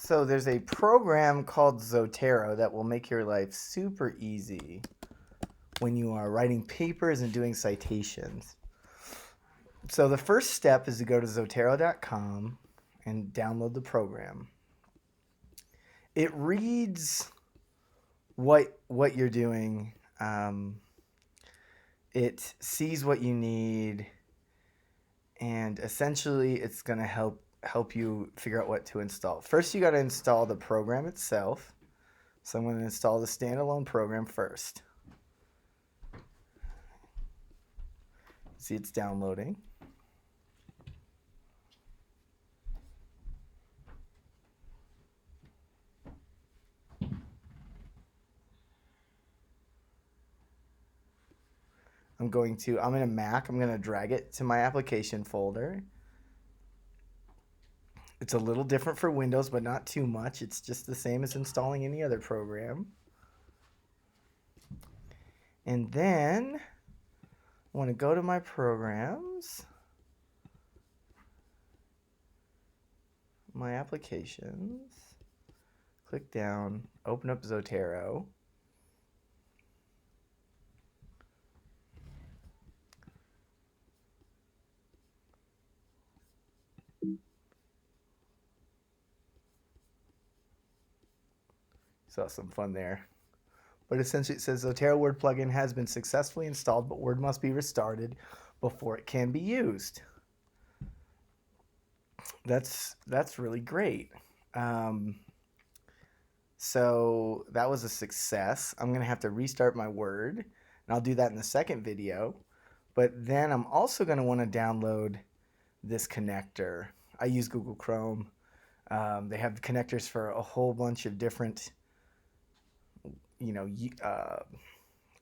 So there's a program called Zotero that will make your life super easy when you are writing papers and doing citations. So the first step is to go to Zotero.com and download the program. It reads what you're doing. It sees what you need, and essentially it's going to help you figure out what to install. First, you got to install the program itself. So I'm going to install the standalone program first. See, it's downloading. I'm in a Mac. I'm going to drag it to my application folder. It's a little different for Windows, but not too much. It's just the same as installing any other program. And then I want to go to my programs, my applications, click down, open up Zotero. Saw some fun there. But essentially it says Zotero Word plugin has been successfully installed, but Word must be restarted before it can be used. That's really great. So that was a success. I'm going to have to restart my Word, and I'll do that in the second video. But then I'm also going to want to download this connector. I use Google Chrome. They have connectors for a whole bunch of different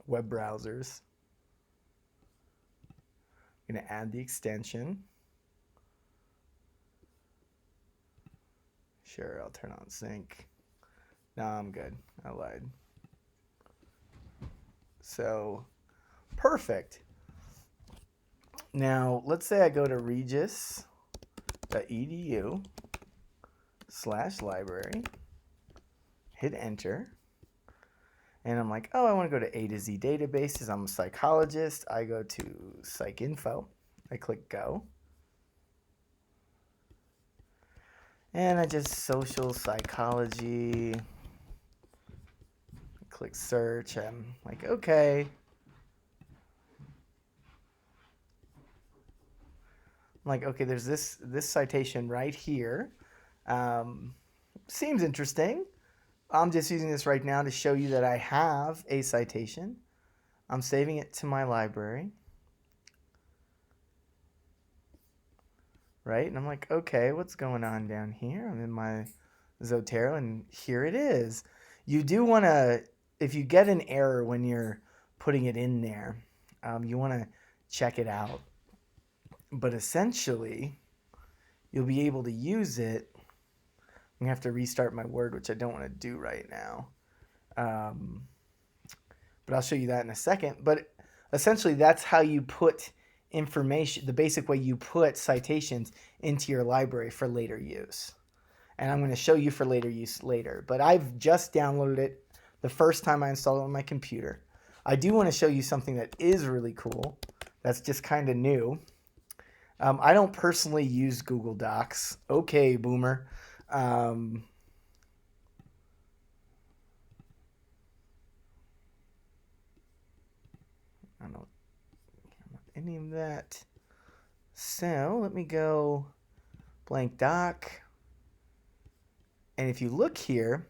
web browsers. I'm going to add the extension. Sure, I'll turn on sync. No, I'm good. I lied. So, perfect. Now, let's say I go to regis.edu/library, hit enter. And I'm like, oh, I want to go to A to Z databases. I'm a psychologist. I go to PsycInfo. I click go. And I just social psychology. Click search. I'm like, okay. I'm like, okay, there's this citation right here. Seems interesting. I'm just using this right now to show you that I have a citation. I'm saving it to my library. Right? And I'm like, okay, what's going on down here? I'm in my Zotero, and here it is. You do want to, if you get an error when you're putting it in there, you want to check it out. But essentially, you'll be able to use it. I'm going to have to restart my Word, which I don't want to do right now. But I'll show you that in a second. But essentially, that's how you put information, the basic way you put citations into your library for later use. And I'm going to show you for later use later. But I've just downloaded it the first time I installed it on my computer. I do want to show you something that is really cool. That's just kind of new. I don't personally use Google Docs. Okay, boomer. I don't know any of that. So let me go blank doc. And if you look here,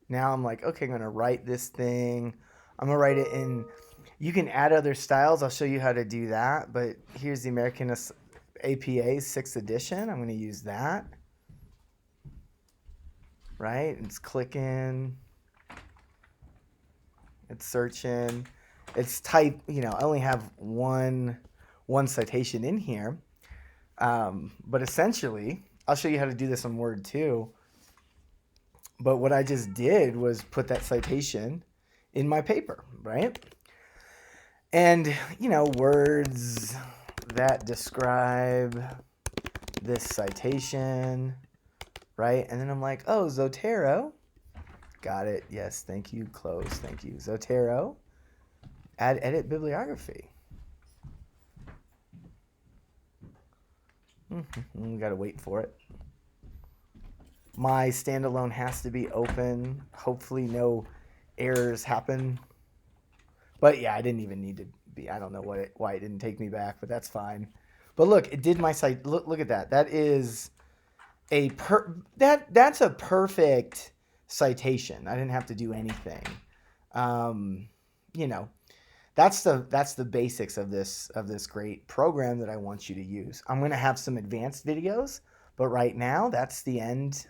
now I'm like, okay, I'm going to write this thing. I'm going to write it in, you can add other styles. I'll show you how to do that. But here's the American APA 6th edition. I'm going to use that. Right? It's clicking. It's searching. It's type, I only have one citation in here. But essentially, I'll show you how to do this on Word too. But what I just did was put that citation in my paper, right? And, words that describe this citation, right? And then I'm like, oh, Zotero. Got it. Yes, thank you. Close. Thank you. Zotero. Add edit bibliography. Gotta wait for it. My standalone has to be open. Hopefully no errors happen. But yeah, I didn't even need to be. I don't know why it didn't take me back, but that's fine. But look, it did my site. Look at that. That is that's a perfect citation. I didn't have to do anything. Um, you know, that's the basics of this great program that I want you to use. I'm going to have some advanced videos, but right now that's the end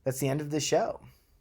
of the show.